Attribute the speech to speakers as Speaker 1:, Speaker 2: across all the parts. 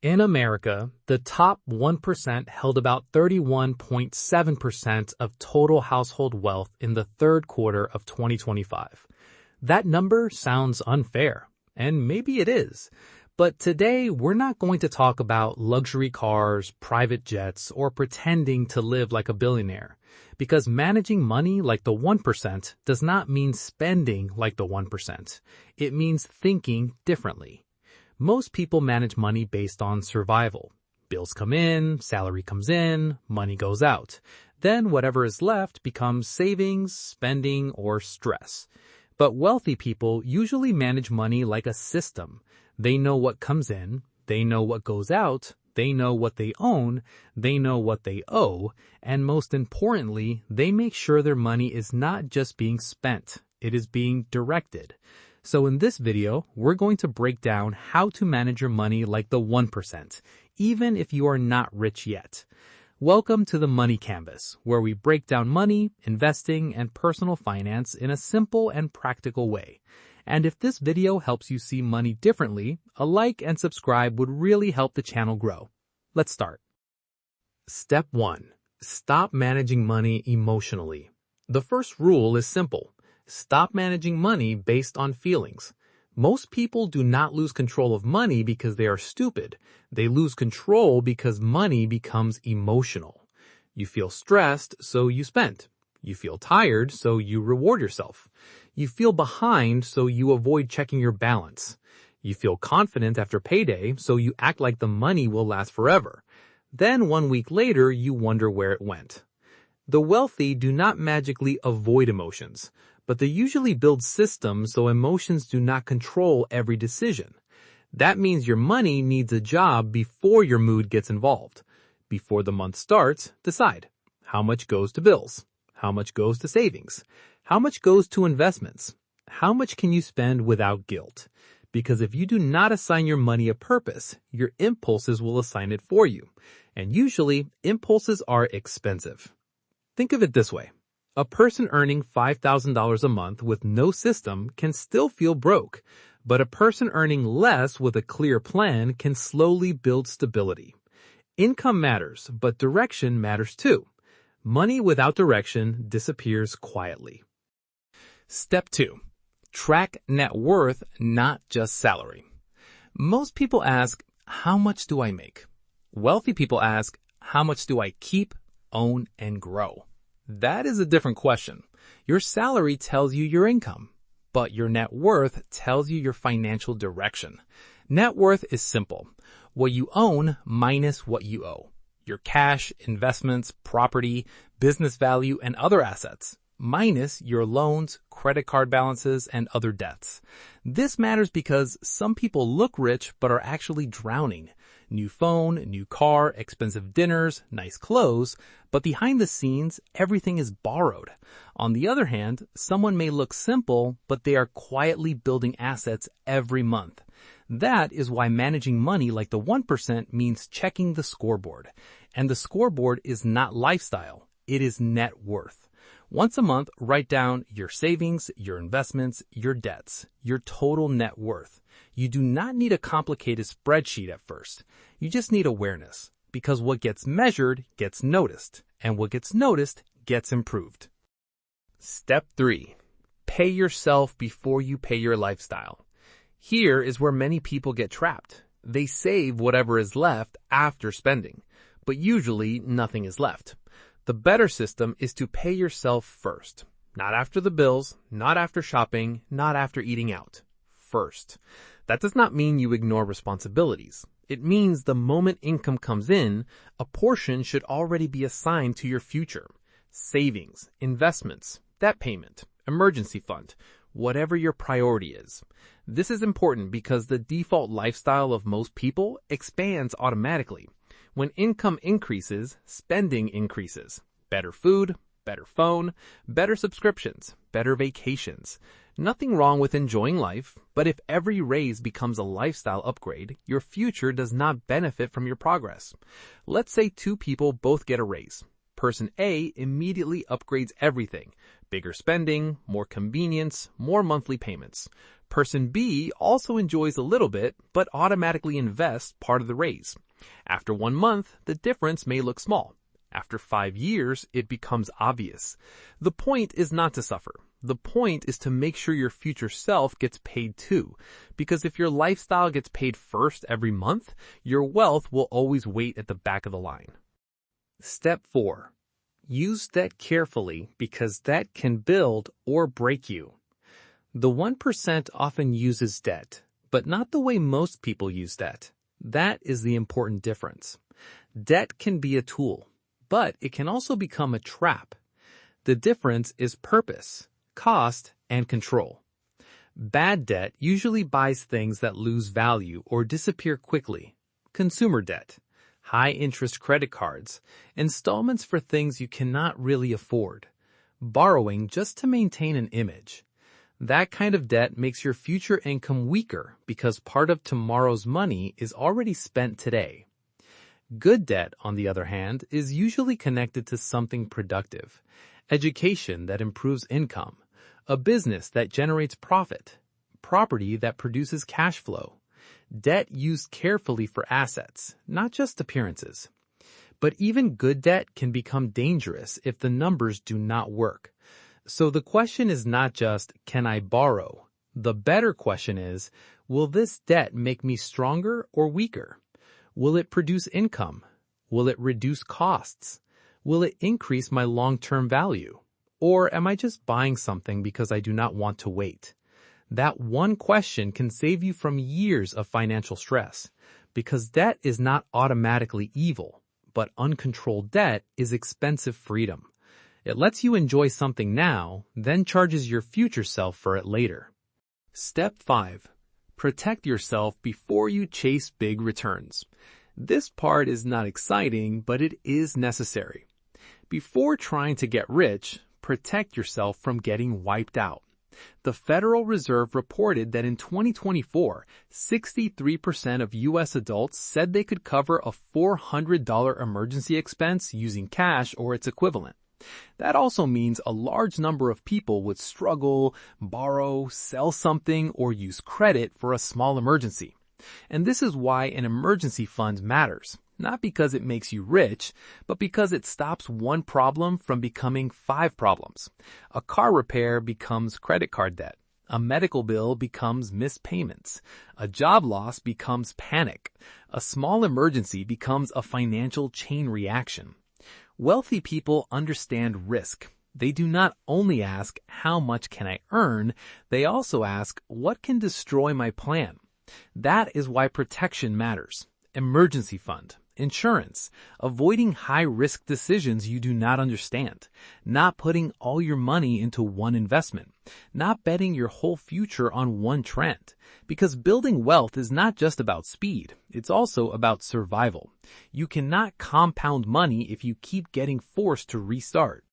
Speaker 1: In America, the top 1% held about 31.7% of total household wealth in the third quarter of 2025. That number sounds unfair, and maybe it is. But today, we're not going to talk about luxury cars, private jets, or pretending to live like a billionaire. Because managing money like the 1% does not mean spending like the 1%. It means thinking differently. Most people manage money based on survival. Bills come in, salary comes in, money goes out. Then whatever is left becomes savings, spending, or stress. But wealthy people usually manage money like a system. They know what comes in, they know what goes out, they know what they own, they know what they owe, and most importantly, they make sure their money is not just being spent, it is being directed. So in this video, we're going to break down how to manage your money like the 1%, even if you are not rich yet. Welcome to the Money Canvas, where we break down money, investing, and personal finance in a simple and practical way. And if this video helps you see money differently, a like and subscribe would really help the channel grow. Let's start. Step 1. Stop managing money emotionally. The first rule is simple. Stop managing money based on feelings. Most people do not lose control of money because they are stupid. They lose control because money becomes emotional. You feel stressed, so you spend. You feel tired, so you reward yourself. You feel behind, so you avoid checking your balance. You feel confident after payday, so you act like the money will last forever. Then 1 week later, you wonder where it went. The wealthy do not magically avoid emotions, but they usually build systems so emotions do not control every decision. That means your money needs a job before your mood gets involved. Before the month starts, decide how much goes to bills, how much goes to savings, how much goes to investments, how much can you spend without guilt. Because if you do not assign your money a purpose, your impulses will assign it for you. And usually, impulses are expensive. Think of it this way. A person earning $5,000 a month with no system can still feel broke, but a person earning less with a clear plan can slowly build stability. Income matters, but direction matters too. Money without direction disappears quietly. Step 2. Track net worth, not just salary. Most people ask, how much do I make? Wealthy people ask, how much do I keep, own, and grow? That is a different question. Your salary tells you your income, but your net worth tells you your financial direction. Net worth is simple. What you own minus what you owe. Your cash, investments, property, business value, and other assets, minus your loans, credit card balances, and other debts. This matters because some people look rich but are actually drowning. New phone, new car, expensive dinners, nice clothes, but behind the scenes, everything is borrowed. On the other hand, someone may look simple, but they are quietly building assets every month. That is why managing money like the 1% means checking the scoreboard. And the scoreboard is not lifestyle, it is net worth. Once a month, write down your savings, your investments, your debts, your total net worth. You do not need a complicated spreadsheet at first. You just need awareness, because what gets measured gets noticed, and what gets noticed gets improved. Step 3. Pay yourself before you pay your lifestyle. Here is where many people get trapped. They save whatever is left after spending, but usually nothing is left. The better system is to pay yourself first. Not after the bills, not after shopping, not after eating out. First. That does not mean you ignore responsibilities. It means the moment income comes in, a portion should already be assigned to your future. Savings, investments, debt payment, emergency fund, whatever your priority is. This is important because the default lifestyle of most people expands automatically. When income increases, spending increases. Better food, better phone, better subscriptions, better vacations. Nothing wrong with enjoying life, but if every raise becomes a lifestyle upgrade, your future does not benefit from your progress. Let's say 2 people both get a raise. Person A immediately upgrades everything. Bigger spending, more convenience, more monthly payments.
Speaker 2: Person B also enjoys a little bit, but automatically invests part of the raise. After 1 month, the difference may look small. After 5 years, it becomes obvious. The point is not to suffer. The point is to make sure your future self gets paid too. Because if your lifestyle gets paid first every month, your wealth will always wait at the back of the line.
Speaker 1: Step 4. Use debt carefully because debt can build or break you. The 1% often uses debt, but not the way most people use debt. That is the important difference. Debt can be a tool, but it can also become a trap. The difference is purpose, cost, and control. Bad debt usually buys things that lose value or disappear quickly. Consumer debt, high-interest credit cards, installments for things you cannot really afford, borrowing just to maintain an image. That kind of debt makes your future income weaker because part of tomorrow's money is already spent today. Good debt, on the other hand, is usually connected to something productive. Education that improves income, a business that generates profit, property that produces cash flow. Debt used carefully for assets, not just appearances. But even good debt can become dangerous if the numbers do not work. So the question is not just, can I borrow? The better question is, will this debt make me stronger or weaker? Will it produce income? Will it reduce costs? Will it increase my long-term value? Or am I just buying something because I do not want to wait? That one question can save you from years of financial stress, because debt is not automatically evil, but uncontrolled debt is expensive freedom. It lets you enjoy something now, then charges your future self for it later. Step 5. Protect yourself before you chase big returns. This part is not exciting, but it is necessary. Before trying to get rich, protect yourself from getting wiped out. The Federal Reserve reported that in 2024, 63% of U.S. adults said they could cover a $400 emergency expense using cash or its equivalent. That also means a large number of people would struggle, borrow, sell something, or use credit for a small emergency. And this is why an emergency fund matters. Not because it makes you rich, but because it stops one problem from becoming 5 problems. A car repair becomes credit card debt. A medical bill becomes missed payments. A job loss becomes panic. A small emergency becomes a financial chain reaction. Wealthy people understand risk. They do not only ask, how much can I earn? They also ask, what can destroy my plan? That is why protection matters. Emergency fund, insurance, avoiding high-risk decisions you do not understand, not putting all your money into one investment, not betting your whole future on one trend. Because building wealth is not just about speed, it's also about survival. You cannot compound money if you keep getting forced to restart.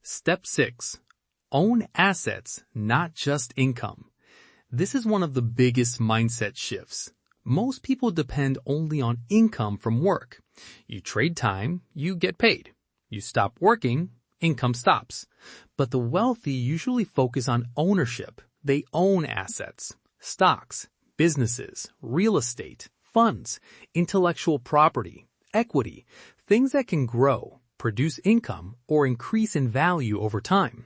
Speaker 1: Step 6. Own assets, not just income. This is one of the biggest mindset shifts. Most people depend only on income from work. You trade time, you get paid. You stop working, income stops. But the wealthy usually focus on ownership. They own assets, stocks, businesses, real estate, funds, intellectual property, equity, things that can grow, produce income, or increase in value over time.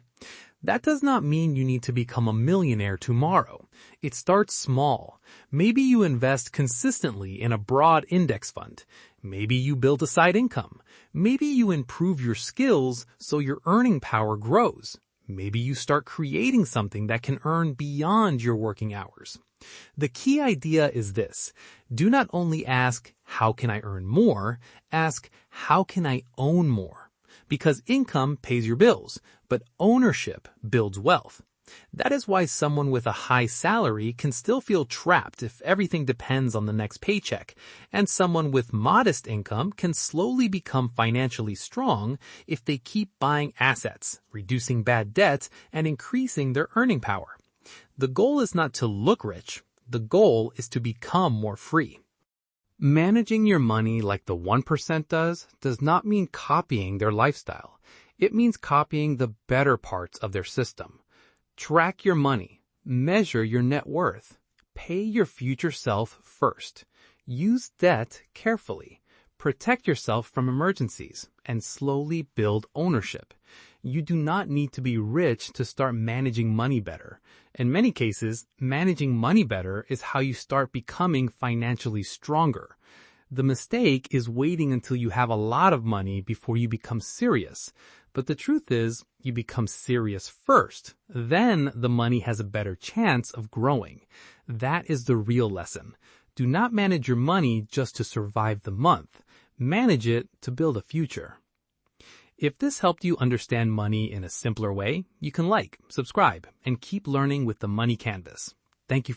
Speaker 1: That does not mean you need to become a millionaire tomorrow. It starts small. Maybe you invest consistently in a broad index fund. Maybe you build a side income. Maybe you improve your skills so your earning power grows. Maybe you start creating something that can earn beyond your working hours. The key idea is this. Do not only ask, how can I earn more? Ask, how can I own more? Because income pays your bills, but ownership builds wealth. That is why someone with a high salary can still feel trapped if everything depends on the next paycheck, and someone with modest income can slowly become financially strong if they keep buying assets, reducing bad debts, and increasing their earning power. The goal is not to look rich. The goal is to become more free. Managing your money like the 1% does not mean copying their lifestyle. It means copying the better parts of their system. Track your money,
Speaker 2: Measure your net worth. Pay your future self first. Use debt carefully. Protect yourself from emergencies and slowly build ownership. You do not need to be rich to start managing money better. In many cases, managing money better is how you start becoming financially stronger. The mistake is waiting until you have a lot of money before you become serious. But the truth is, you become serious first. Then the money has a better chance of growing. That is the real lesson. Do not manage your money just to survive the month. Manage it to build a future. If this helped you understand money in a simpler way, you can like, subscribe, and keep learning with the Money Canvas. Thank you.